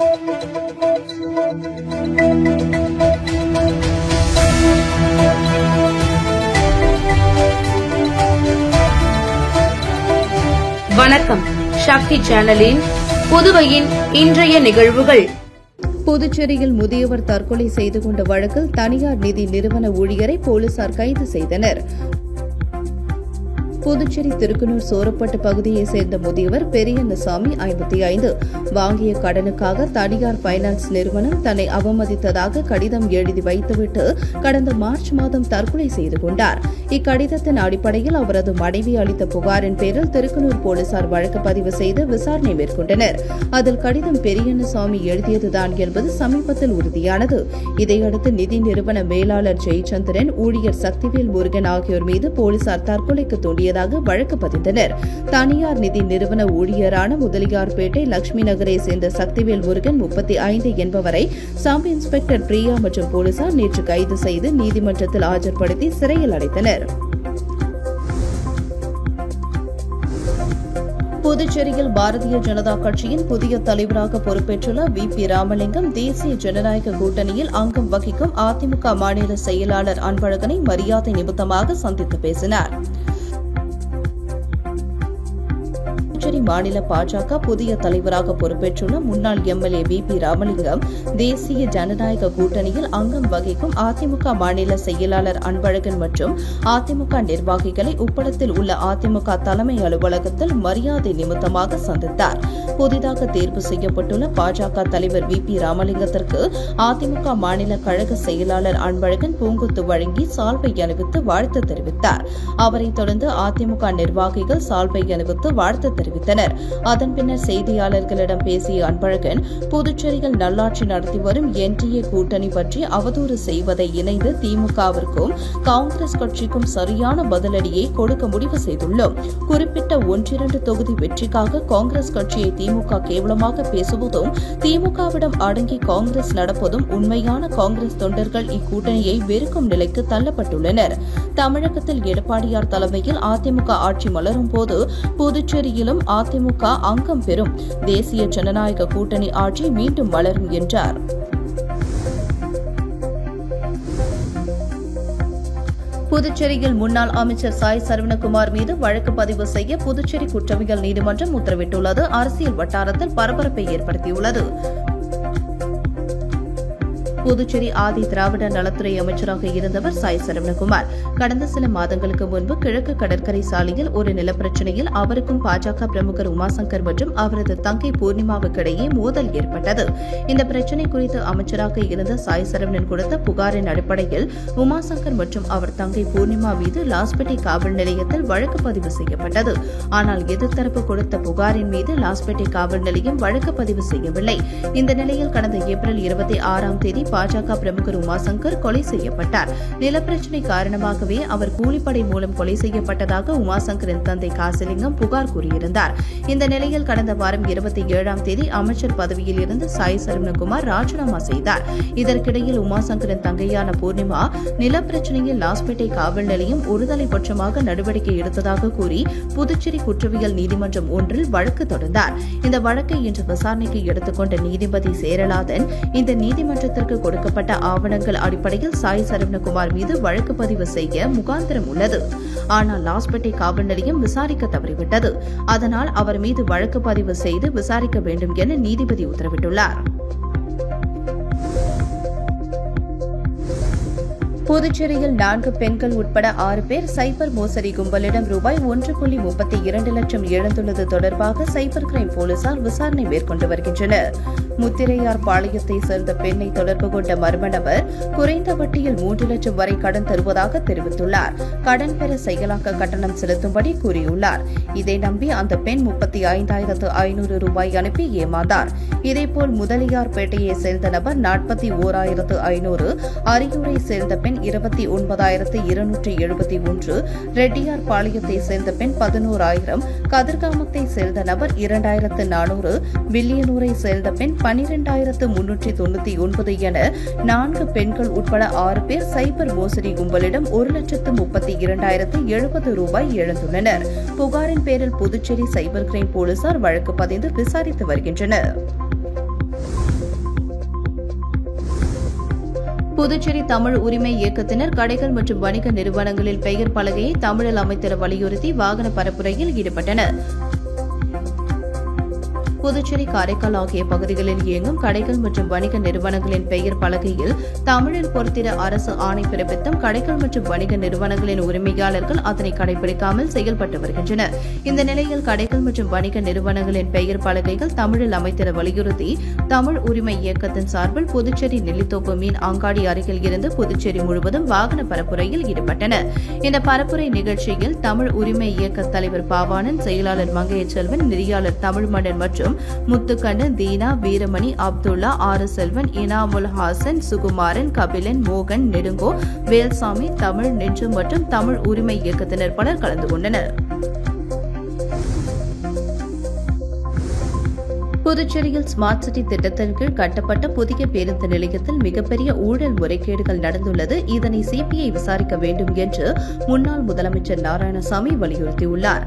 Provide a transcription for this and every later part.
வணக்கம். சக்தி சேனலின் புதுவையின் இன்றைய நிகழ்வுகள். புதுச்சேரியில் முதியவர் தற்கொலை செய்து கொண்ட வழக்கில் தனியார் நிதி நிறுவன ஊழியரை போலீசார் கைது செய்தனர். புதுச்சேரி திருக்குனூர் சோரப்பட்டு பகுதியைச் சேர்ந்த முதியவர் பெரியண்ணசாமி 55 வாங்கிய கடனுக்காக தனியார் பைனான்ஸ் நிறுவனம் தன்னை அவமதித்ததாக கடிதம் எழுதி வைத்துவிட்டு கடந்த மார்ச் மாதம் தற்கொலை செய்து கொண்டார். இக்கடிதத்தின் அடிப்படையில் அவரது மனைவி அளித்த புகாரின் பேரில் திருக்குனூர் போலீசார் வழக்கு பதிவு செய்து விசாரணை மேற்கொண்டனர். அதில் கடிதம் பெரியண்ணசாமி எழுதியதுதான் என்பது சமீபத்தில் உறுதியானது. இதையடுத்து நிதி நிறுவன மேலாளர் ஜெயச்சந்திரன், ஊழியர் சக்திவேல் முருகன் ஆகியோர் மீது போலீசார் தற்கொலைக்கு தூண்டியதாக வழக்கு பதிந்தனர். தனியார் நிதி நிறுவன ஊழியரான முதலியார்பேட்டை லட்சுமி நகரை சேர்ந்த சக்திவேல் முருகன் 35 என்பவரை சப் இன்ஸ்பெக்டர் பிரியா மற்றும் போலீசார் நேற்று கைது செய்து நீதிமன்றத்தில் ஆஜர்படுத்தி சிறையில் அடைத்தனர். புதுச்சேரியில் பாரதிய ஜனதா கட்சியின் புதிய தலைவராக பொறுப்பேற்றுள்ள வி.பி. ராமலிங்கம் தேசிய ஜனநாயக கூட்டணியில் அங்கம் வகிக்கும் அதிமுக மாநில செயலாளர் அன்பழகனை மரியாதை நிமித்தமாக சந்தித்து பேசினார். புதுச்சேரி மாநில பாஜக புதிய தலைவராக பொறுப்பேற்றுள்ள முன்னாள் எம்எல்ஏ வி.பி. ராமலிங்கம் தேசிய ஜனநாயக கூட்டணியில் அங்கம் வகிக்கும் அதிமுக மாநில செயலாளர் அன்பழகன் மற்றும் அதிமுக நிர்வாகிகளை உப்பளத்தில் உள்ள அதிமுக தலைமை அலுவலகத்தில் மரியாதை நிமித்தமாக சந்தித்தார். புதிதாக தேர்வு செய்யப்பட்டுள்ள பாஜக தலைவர் வி.பி. ராமலிங்கத்திற்கு அதிமுக மாநில கழக செயலாளர் அன்பழகன் பூங்கொத்து வழங்கி சால்வை அணிவித்து வாழ்த்து தெரிவித்தார். அவரைத் தொடர்ந்து அதிமுக நிர்வாகிகள் சால்வை அணிவித்து வாழ்த்து தெரிவித்தனர். அதன் பின்னர் செய்தியாளர்களிடம் பேசிய அன்பழகன், புதுச்சேரியில் நல்லாட்சி நடத்தி வரும் என்டிஏ கூட்டணி பற்றி அவதூறு செய்வதை இணைந்து திமுகவிற்கும் காங்கிரஸ் கட்சிக்கும் சரியான பதிலடியை கொடுக்க முடிவு செய்துள்ளோம். குறிப்பிட்ட 1-2 தொகுதி வெற்றிக்காக காங்கிரஸ் கட்சியை திமுக கேவலமாக பேசுவதும் திமுகவிடம் அடங்கி காங்கிரஸ் நடப்பதும் உண்மையான காங்கிரஸ் தொண்டர்கள் இக்கூட்டணியை வெறுக்கும் நிலைக்கு தள்ளப்பட்டுள்ளனர். தமிழகத்தில் எடப்பாடியார் தலைமையில் அதிமுக ஆட்சி மலரும் போது புதுச்சேரியிலும் அதிமுக அங்கம் பெறும். தேசிய ஜனநாயக கூட்டணி ஆட்சி மீண்டும் மலரும் என்றார். புதுச்சேரியில் முன்னாள் அமைச்சர் சாய் சரவணகுமார் மீது வழக்கு பதிவு செய்ய புதுச்சேரி குற்றவியல் நீதிமன்றம் உத்தரவிட்டுள்ளது அரசியல் வட்டாரத்தில் பரபரப்பை ஏற்படுத்தியுள்ளது. புதுச்சேரி ஆதி திராவிட நலத்துறை அமைச்சராக இருந்தவர் சாய் சரவணகுமார் கடந்த சில மாதங்களுக்கு முன்பு கிழக்கு கடற்கரை சாலையில் ஒரு நிலப்பிரச்சினையில் அவருக்கும் பாஜக பிரமுகர் உமாசங்கர் மற்றும் அவரது தங்கை பூர்ணிமாவுக்கிடையே மோதல் ஏற்பட்டது. இந்த பிரச்சினை குறித்து அமைச்சராக இருந்த சாய் சரவணன் கொடுத்த புகாரின் அடிப்படையில் உமாசங்கர் மற்றும் அவர் தங்கை பூர்ணிமா மீது லாஸ்பேட்டை காவல் நிலையத்தில் வழக்கு பதிவு செய்யப்பட்டது. ஆனால் எதிர்த்தரப்பு கொடுத்த புகாரின் மீது லாஸ்பேட்டை காவல் நிலையம் வழக்கு பதிவு செய்யவில்லை. இந்த நிலையில் கடந்த ஏப்ரல் 26ஆம் தேதி பாஜக பிரமுகர் உமாசங்கர் கொலை செய்யப்பட்டார். நிலப்பிரச்சினை காரணமாகவே அவர் கூலிப்படை மூலம் கொலை செய்யப்பட்டதாக உமாசங்கரின் தந்தை காசிலிங்கம் புகார் கூறியிருந்தார். இந்த நிலையில் கடந்த வாரம் 27ஆம் தேதி அமைச்சர் பதவியில் இருந்து சாய் சரவணகுமார் ராஜினாமா செய்தார். இதற்கிடையில் உமாசங்கரின் தங்கையான பூர்ணிமா நிலப்பிரச்சினையில் லாஸ்பேட்டை காவல் நிலையம் ஒருதலை பட்சமாக நடவடிக்கை எடுத்ததாக கூறி புதுச்சேரி குற்றவியல் நீதிமன்றம் ஒன்றில் வழக்கு தொடர்ந்தார். இந்த வழக்கை இன்று விசாரணைக்கு எடுத்துக்கொண்ட நீதிபதி சேரலாதன், இந்த நீதிமன்றத்திற்கு கொடுக்கப்பட்ட ஆவணங்கள் அடிப்படையில் சாய் சரவணகுமார் மீது வழக்கு பதிவு செய்ய முகாந்திரம் உள்ளது. ஆனால் லாஸ்பேட்டை காவல் நிலையம் விசாரிக்க தவறிவிட்டது. அதனால் அவர் மீது வழக்கு பதிவு செய்து விசாரிக்க வேண்டும் என நீதிபதி உத்தரவிட்டுள்ளார். புதுச்சேரியில் 4 பெண்கள் உட்பட 6 பேர் சைபர் மோசடி கும்பலிடம் ரூபாய் 1.32 லட்சம் இழந்துள்ளது தொடர்பாக சைபர் கிரைம் போலீசார் விசாரணை மேற்கொண்டு வருகின்றனர். முத்திரையார் பாளையத்தை சேர்ந்த பெண்ணை தொடர்பு கொண்ட மர்ம நபர் குறைந்த வட்டியில் 3 லட்சம் வரை கடன் தருவதாக தெரிவித்துள்ளார். கடன் பெற செயலாக்க கட்டணம் செலுத்தும்படி கூறியுள்ளார். இதை நம்பி அந்த பெண் 35,500 ரூபாய் அனுப்பி ஏமாந்தார். இதேபோல் முதலியார்பேட்டையை சேர்ந்த நபர் 41,500, அரியூரை சேர்ந்த பெண் 29,271, ரெட்டியார் பாளையத்தை சேர்ந்த பெண் 11,000, கதிர்காமத்தை சேர்ந்த நபர் 2,400, வில்லியனூரை சேர்ந்த பெண் 12,399 என 4 பெண்கள் உட்பட 6 பேர் சைபர் மோசடி கும்பலிடம் 1,32,070 ரூபாய் இழந்துள்ளனர். புகாரின் பேரில் புதுச்சேரி சைபர் கிரைம் போலீசார் வழக்கு பதிந்து விசாரித்து வருகின்றனர். புதுச்சேரி தமிழ் உரிமை இயக்கத்தினர் கடைகள் மற்றும் வணிக நிறுவனங்களில் பெயர் பலகையை தமிழில் அமைத்திட வலியுறுத்தி வாகன பரப்புரையில் ஈடுபட்டனர். புதுச்சேரி, காரைக்கால் ஆகிய பகுதிகளில் இயங்கும் கடைகள் மற்றும் வணிக நிறுவனங்களின் பெயர் பலகையில் தமிழில் பொறுத்திட அரசு ஆணை பிறப்பித்தும் கடைகள் மற்றும் வணிக நிறுவனங்களின் உரிமையாளர்கள் அதனை கடைபிடிக்காமல் செயல்பட்டு வருகின்றனர். இந்த நிலையில் கடைகள் மற்றும் வணிக நிறுவனங்களின் பெயர் பலகைகள் தமிழில் அமைத்திட வலியுறுத்தி தமிழ் உரிமை இயக்கத்தின் சார்பில் புதுச்சேரி நெல்லித்தோப்பு மீன் அங்காடி அருகில் இருந்து புதுச்சேரி முழுவதும் வாகன பரப்புரையில் ஈடுபட்டனர். இந்த பரப்புரை நிகழ்ச்சியில் தமிழ் உரிமை இயக்க தலைவர் பாவாணன், செயலாளர் மங்கையச்செல்வன், நெறியாளர் தமிழ்மன்னன் மற்றும் முத்துக்கண்ணன், தீனா, வீரமணி, அப்துல்லா, ஆறு செல்வன், இனாமுல் ஹாசன், சுகுமாரன், கபிலன், மோகன், நெடுங்கோ, வேல்சாமி, தமிழ் நெஞ்சு மற்றும் தமிழ் உரிமை இயக்கத்தினர் பலர் கலந்து கொண்டனர். புதுச்சேரியில் ஸ்மார்ட் சிட்டி திட்டத்தின் கீழ் கட்டப்பட்ட புதிய பேருந்து நிலையத்தில் மிகப்பெரிய ஊழல் முறைகேடுகள் நடந்துள்ளது. இதனை சிபிஐ விசாரிக்க வேண்டும் என்று முன்னாள் முதலமைச்சர் நாராயணசாமி வலியுறுத்தியுள்ளார்.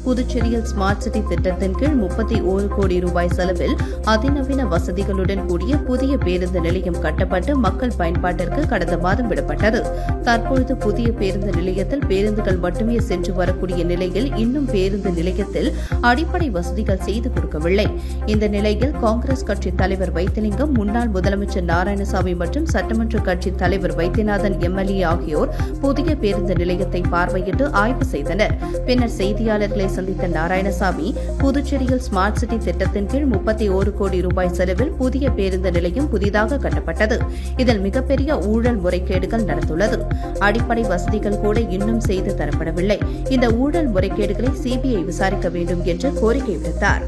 புதுச்சேரியில் ஸ்மார்ட் சிட்டி திட்டத்தின் கீழ் 31 கோடி ரூபாய் செலவில் அதிநவீன வசதிகளுடன் கூடிய புதிய பேருந்து நிலையம் கட்டப்பட்டு மக்கள் பயன்பாட்டிற்கு கடந்த மாதம் விடப்பட்டது. தற்பொழுது புதிய பேருந்து நிலையத்தில் பேருந்துகள் மட்டுமே சென்று வரக்கூடிய நிலையில் இன்னும் பேருந்து நிலையத்தில் அடிப்படை வசதிகள் செய்து கொடுக்கவில்லை. இந்த நிலையில் காங்கிரஸ் கட்சி தலைவர் வைத்திலிங்கம், முன்னாள் முதலமைச்சர் நாராயணசாமி மற்றும் சட்டமன்ற கட்சி தலைவர் வைத்தியநாதன் எம்எல்ஏ ஆகியோர் புதிய பேருந்து நிலையத்தை பார்வையிட்டு ஆய்வு செய்தனர். பின்னர் செய்தியாளர்களை சந்தித்த நாராயணசாமி, புதுச்சேரியில் ஸ்மார்ட் சிட்டி திட்டத்தின் கீழ் 31 கோடி ரூபாய் செலவில் புதிய பேருந்து நிலையம் புதிதாக கட்டப்பட்டது. இதில் மிகப்பெரிய ஊழல் முறைகேடுகள் நடந்துள்ளது. அடிப்படை வசதிகள் கூட இன்னும் செய்து தரப்படவில்லை. இந்த ஊழல் முறைகேடுகளை சிபிஐ விசாரிக்க வேண்டும் என்று கோரிக்கை விடுத்தார்.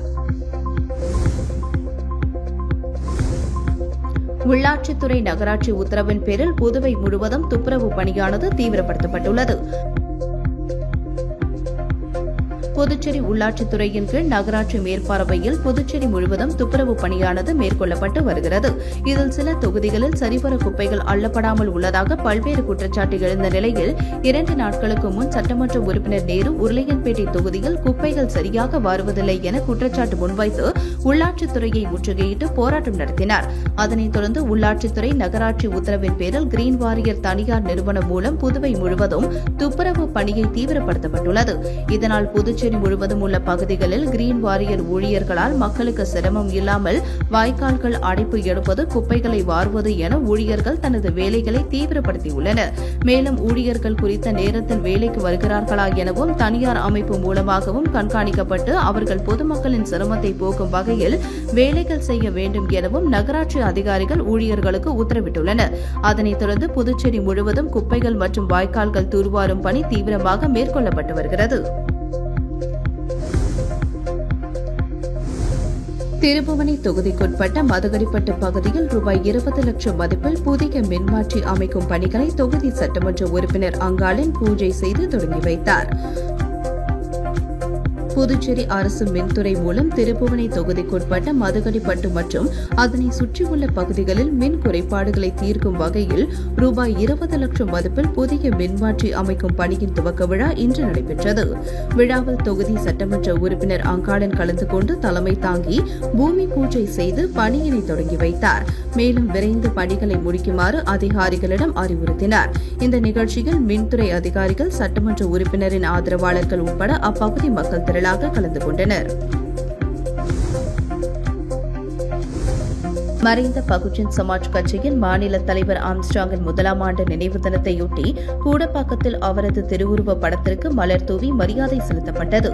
உள்ளாட்சித்துறை நகராட்சி உத்தரவின் பேரில் புதுவை முழுவதும் துப்புரவு பணியானது தீவிரப்படுத்தப்பட்டுள்ளது. புதுச்சேரி உள்ளாட்சித்துறையின் கீழ் நகராட்சி மேற்பார்வையில் புதுச்சேரி முழுவதும் துப்புரவு பணியானது மேற்கொள்ளப்பட்டு வருகிறது. இதில் சில தொகுதிகளில் சரிவர குப்பைகள் அள்ளப்படாமல் உள்ளதாக பல்வேறு குற்றச்சாட்டு எழுந்த நிலையில் 2 நாட்களுக்கு முன் சட்டமன்ற உறுப்பினர் நேரு உருளையன்பேட்டை தொகுதியில் குப்பைகள் சரியாக வருவதில்லை என குற்றச்சாட்டு முன்வைத்து உள்ளாட்சித்துறையை முற்றுகையிட்டு போராட்டம் நடத்தினார். அதனைத் தொடர்ந்து உள்ளாட்சித்துறை நகராட்சி உத்தரவின் பேரில் கிரீன் வாரியர் தனியார் நிறுவனம் மூலம் புதுவை முழுவதும் துப்புரவு பணியை தீவிரப்படுத்தப்பட்டுள்ளது. இதனால் புதுச்சேரி முழுவதும் உள்ள பகுதிகளில் கிரீன் வாரியர் ஊழியர்களால் மக்களுக்கு சிரமம் இல்லாமல் வாய்க்கால்கள் அடைப்பு எடுப்பது, குப்பைகளை வாருவது என ஊழியர்கள் தனது வேலைகளை தீவிரப்படுத்தியுள்ளனர். மேலும் ஊழியர்கள் குறித்த நேரத்தில் வேலைக்கு வருகிறார்களா எனவும் தனியார் அமைப்பு மூலமாகவும் கண்காணிக்கப்பட்டு அவர்கள் பொதுமக்களின் சிரமத்தை போக்கும் வகையில் வேலைகள் செய்ய வேண்டும் எனவும் நகராட்சி அதிகாரிகள் ஊழியர்களுக்கு உத்தரவிட்டுள்ளனர். அதனைத் தொடர்ந்து புதுச்சேரி முழுவதும் குப்பைகள் மற்றும் வாய்க்கால்கள் தூர்வாரும் பணி தீவிரமாக மேற்கொள்ளப்பட்டு வருகிறது. திருபுவனை தொகுதிக்குட்பட்ட மதகடிப்பட்டு பகுதியில் ரூபாய் 20 லட்சம் மதிப்பில் புதிய மின்மாற்றி அமைக்கும் பணிகளை தொகுதி சட்டமன்ற உறுப்பினர் அங்காளன் பூஜை செய்து தொடங்கி வைத்தார். புதுச்சேரி அரசு மின்துறை மூலம் திருப்புவனை தொகுதிக்குட்பட்ட மதகடிப்பட்டு மற்றும் அதனை சுற்றியுள்ள பகுதிகளில் மின் குறைபாடுகளை தீர்க்கும் வகையில் ரூபாய் 20 லட்சம் மதிப்பில் புதிய மின்மாற்றி அமைக்கும் பணியின் துவக்க விழா இன்று நடைபெற்றது. விழாவில் தொகுதி சட்டமன்ற உறுப்பினர் அங்காளன் கலந்து கொண்டு தலைமை தாங்கி பூமி பூஜை செய்து பணியினை தொடங்கி வைத்தார். மேலும் விரைந்து பணிகளை முடிக்குமாறு அதிகாரிகளிடம் அறிவுறுத்தினார். இந்த நிகழ்ச்சியில் மின்துறை அதிகாரிகள், சட்டமன்ற உறுப்பினரின் ஆதரவாளர்கள் உட்பட அப்பகுதி மக்கள் திரளாக கலந்து கொண்டனர். மறைந்த பகுஜன் சமாஜ் கட்சியின் மாநில தலைவர் ஆம்ஸ்ட்ராங்கின் 1ஆம் ஆண்டு நினைவு தினத்தையொட்டி கூடப்பாக்கத்தில் அவரது திருவுருவ படத்திற்கு மலர் தூவி மரியாதை செலுத்தப்பட்டது.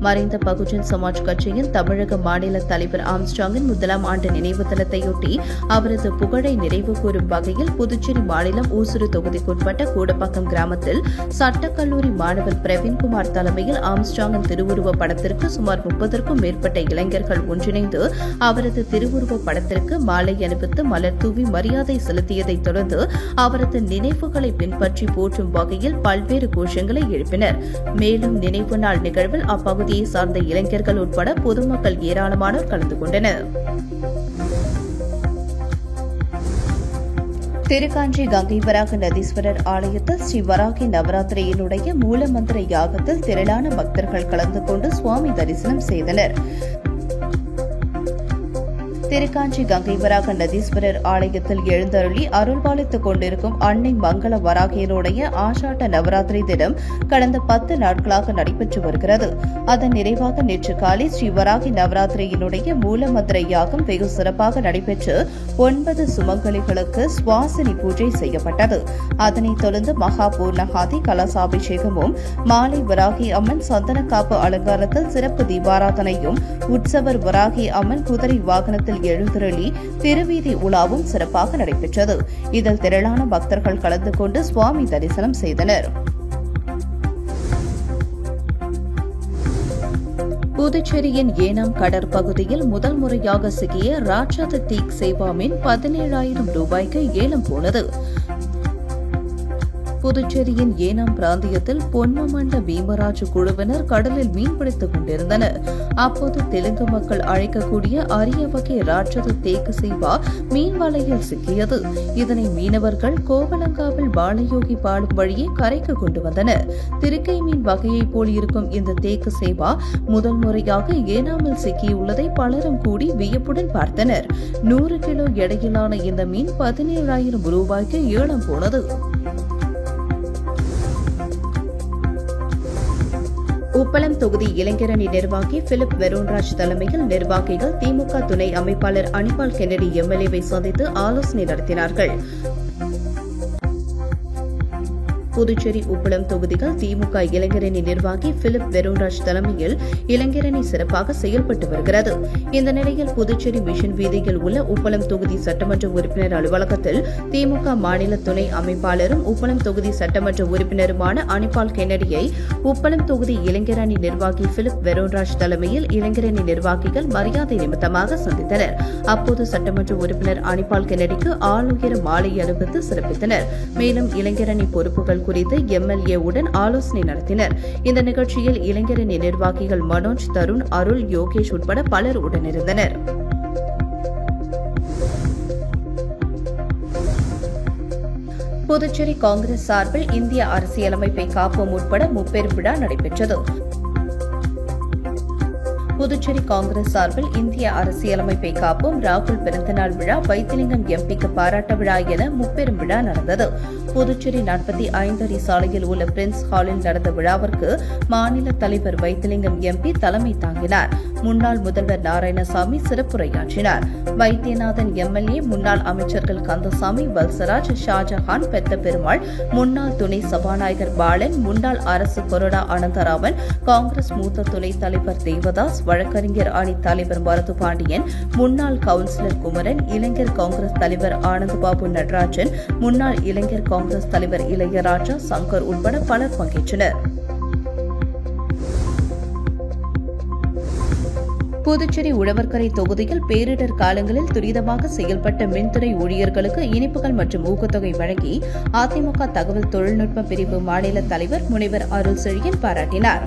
மறைந்த பகுஜன் சமாஜ் கட்சியின் தமிழக மாநில தலைவர் ஆம்ஸ்ட்ராங்கின் 1ஆம் ஆண்டு நினைவு தினத்தையொட்டி அவரது புகழை நிறைவு கூறும் வகையில் புதுச்சேரி மாநிலம் ஊசுடு தொகுதிக்குட்பட்ட கூடப்பாக்கம் கிராமத்தில் சட்டக்கல்லூரி மாணவர் பிரவீன்குமார் தலைமையில் ஆம்ஸ்ட்ராங்கின் திருவுருவ படத்திற்கு சுமார் 30க்கும் மேற்பட்ட இளைஞர்கள் ஒன்றிணைந்து அவரது திருவுருவ படத்திற்கு மாலை அணிவித்து மலர் தூவி மரியாதை செலுத்தியதைத் தொடர்ந்து அவரது நினைவுகளை பின்பற்றி போற்றும் வகையில் பல்வேறு கோஷங்களை எழுப்பினர். மேலும் நினைவு நாள் நிகழ்வில் அப்பகுதி சார்ந்த இளைஞர்கள் உட்பட பொதுமக்கள் ஏராளமானோர் கலந்து கொண்டனர். திருக்காஞ்சி கங்கை வராக நதீஸ்வரர் ஆலயத்தில் ஸ்ரீ வராகி நவராத்திரியினுடைய மூலமந்திர யாகத்தில் திரளான பக்தர்கள் கலந்து கொண்டு சுவாமி தரிசனம் செய்தனர். திருக்காஞ்சி கங்கை வராக நதீஸ்வரர் ஆலயத்தில் எழுந்தருளி அருள்பாலித்துக் கொண்டிருக்கும் அன்னை மங்கள வராகியருடைய ஆஷாட நவராத்திரி தினம் கடந்த 10 நாட்களாக நடைபெற்று வருகிறது. அதன் நிறைவாக நேற்று காலை ஸ்ரீ வராகி நவராத்திரியினுடைய மூலமந்திர யாகம் வெகு சிறப்பாக நடைபெற்று 9 சுமங்கலிகளுக்கு சுவாசினி பூஜை செய்யப்பட்டது. அதனைத் தொடர்ந்து மகா பூர்ணகாதி கலசாபிஷேகமும் மாலை வராகி அம்மன் சந்தனக்காப்பு அலங்காரத்தில் சிறப்பு தீபாராதனையும் உற்சவர் வராகி அம்மன் குதிரை வாகனத்தில் எழுந்தருளி திருவீதி உலாவும் சிறப்பாக நடைபெற்றது. இதில் திரளான பக்தர்கள் கலந்து கொண்டு சுவாமி தரிசனம் செய்தனர். புதுச்சேரியின் ஏனாம் கடற்பகுதியில் முதல் முறையாக சிக்கிய ராட்சத தீக் சேவா மீன் 17,000 ரூபாய்க்கு ஏலம் போனது. புதுச்சேரியின் ஏனாம் பிராந்தியத்தில் பொன்மமண்ட பீமராஜ் குழுவினர் கடலில் மீன்பிடித்துக் கொண்டிருந்தனர். அப்போது தெலுங்கு மக்கள் அழைக்கக்கூடிய அரிய வகை ராட்சத தேக்கு சேவா மீன் வலையில் சிக்கியது. இதனை மீனவர்கள் கோவலங்காவில் பாலயோகி பாடும் வழியே கரைக்கு கொண்டு வந்தனர். திருக்கை மீன் வகையைப் போல் இருக்கும் இந்த தேக்கு சேவா முதல் முறையாக ஏனாமில் சிக்கியுள்ளதை பலரும் கூடி வியப்புடன் பார்த்தனர். 100 கிலோ எடையிலான இந்த மீன் 17,000 ரூபாய்க்கு ஏலம் போனது. உப்பளம் தொகுதி இளைஞரணி நிர்வாகி பிலிப் வெரோன்ராஜ் தலைமையில் நிர்வாகிகள் திமுக துணை அமைப்பாளர் அனிபால் கென்னடி எம்எல்ஏவை சந்தித்து ஆலோசனை நடத்தினார்கள். புதுச்சேரி உப்பளம் தொகுதிகள் திமுக இளைஞரணி நிர்வாகி பிலிப் வெரோன்ராஜ் தலைமையில் இளைஞரணி சிறப்பாக செயல்பட்டு வருகிறது. இந்த நிலையில் புதுச்சேரி மிஷன் வீதியில் உள்ள உப்பளம் தொகுதி சட்டமன்ற உறுப்பினர் அலுவலகத்தில் திமுக மாநில துணை அமைப்பாளரும் உப்பளம் தொகுதி சட்டமன்ற உறுப்பினருமான அனிபால் கென்னடியை உப்பளம் தொகுதி இளைஞரணி நிர்வாகி பிலிப் வெரோன்ராஜ் தலைமையில் இளைஞரணி நிர்வாகிகள் மரியாதை நிமித்தமாக சந்தித்தனர். அப்போது சட்டமன்ற உறுப்பினர் அனிபால் கென்னடிக்கு ஆளுயர மாலை அணிவித்து சிறப்பித்தனர். மேலும் இளைஞரணி பொறுப்புகள் குறித்து எம்எல்ஏவுடன் ஆலோசனை நடத்தினர். இந்த நிகழ்ச்சியில் இளைஞரணி நிர்வாகிகள் மனோஜ், தருண், அருள், யோகேஷ் உட்பட பலர் உடனிருந்தனர். புதுச்சேரி காங்கிரஸ் சார்பில் இந்திய அரசியலமைப்பை காப்போம் உட்பட முப்பெரும் விழா நடைபெற்றது. புதுச்சேரி காங்கிரஸ் சார்பில் இந்திய அரசியலமைப்பை காப்போம், ராகுல் பிறந்தநாள் விழா, வைத்திலிங்கம் எம்பிக்கு பாராட்ட விழா என முப்பெரும் விழா நடந்தது. புதுச்சேரி 45 அடி சாலையில் உள்ள பிரின்ஸ் ஹாலில் நடந்த விழாவிற்கு மாநில தலைவர் வைத்திலிங்கம் எம்பி தலைமை தாங்கினார். முன்னாள் முதல்வர் நாராயணசாமி சிறப்புரையாற்றினார். வைத்தியநாதன் எம்எல்ஏ, முன்னாள் அமைச்சர்கள் கந்தசாமி, வல்சராஜ், ஷாஜஹான், பெத்த பெருமாள், முன்னாள் துணை சபாநாயகர் பாலன், முன்னாள் அரசு கொறடா அனந்தராமன், காங்கிரஸ் மூத்த துணைத் தலைவர் தேவதாஸ், வழக்கறிஞர் அணி தலைவர் மருதுபாண்டியன், முன்னாள் கவுன்சிலர் குமரன், இளைஞர் காங்கிரஸ் தலைவர் ஆனந்தபாபு நடராஜன், முன்னாள் இளைஞர் காங்கிரஸ் தலைவர் இளையராஜா, சங்கர் உட்பட பலர் பங்கேற்றனர். புதுச்சேரி உழவர்கரை தொகுதியில் பேரிடர் காலங்களில் துரிதமாக செயல்பட்ட மின்துறை ஊழியர்களுக்கு இனிப்புகள் மற்றும் ஊக்கத்தொகை வழங்கி அதிமுக தகவல் தொழில்நுட்ப பிரிவு மாநில தலைவர் முனைவர் அருள் செழியன் பாராட்டினார்.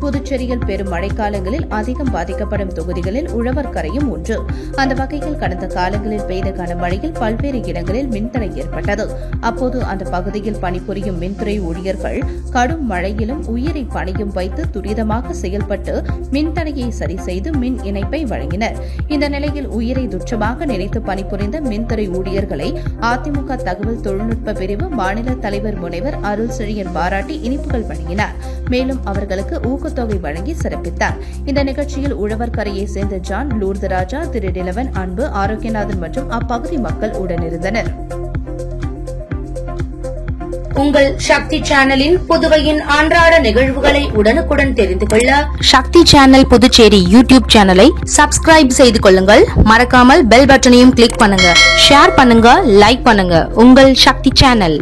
புதுச்சேரியில் பெரும் மழைக்காலங்களில் அதிகம் பாதிக்கப்படும் தொகுதிகளில் உழவர்கரையும் ஒன்று. அந்த வகையில் கடந்த காலங்களில் பெய்த கனமழையில் பல்வேறு இடங்களில் மின்தடை ஏற்பட்டது. அப்போது அந்த பகுதியில் பணிபுரியும் மின்துறை ஊழியர்கள் கடும் மழையிலும் உயிரை பணியும் வைத்து துரிதமாக செயல்பட்டு மின்தடையை சரி செய்து மின் இணைப்பை வழங்கினர். இந்த நிலையில் உயிரை துச்சமாக நினைத்து பணிபுரிந்த மின்துறை ஊழியர்களை அதிமுக தகவல் தொழில்நுட்ப பிரிவு மாநில தலைவர் முனைவர் அருள் செழியன் பாராட்டி இனிப்புகள் வழங்கினார். மேலும் அவர்களுக்கு ஊக்கத்தொகை வழங்கி சிறப்பித்தார். இந்த நிகழ்ச்சியில் உழவர்கரையை சேர்ந்த ஜான், லூர்தராஜா, திரு நிலவன், அன்பு, ஆரோக்கியநாதன் மற்றும் அப்பகுதி மக்கள் உடனிருந்தனர். உங்கள் சக்தி சேனலின் புதுவையின் அன்றாட நிகழ்வுகளை உடனுக்குடன் தெரிந்து கொள்ள சக்தி சேனல் புதுச்சேரி யூடியூப் சேனலை சப்ஸ்கிரைப் செய்து கொள்ளுங்கள். மறக்காமல் பெல் பட்டனையும் கிளிக் பண்ணுங்க, ஷேர் பண்ணுங்க, லைக் பண்ணுங்க. உங்கள் சக்தி சேனல்.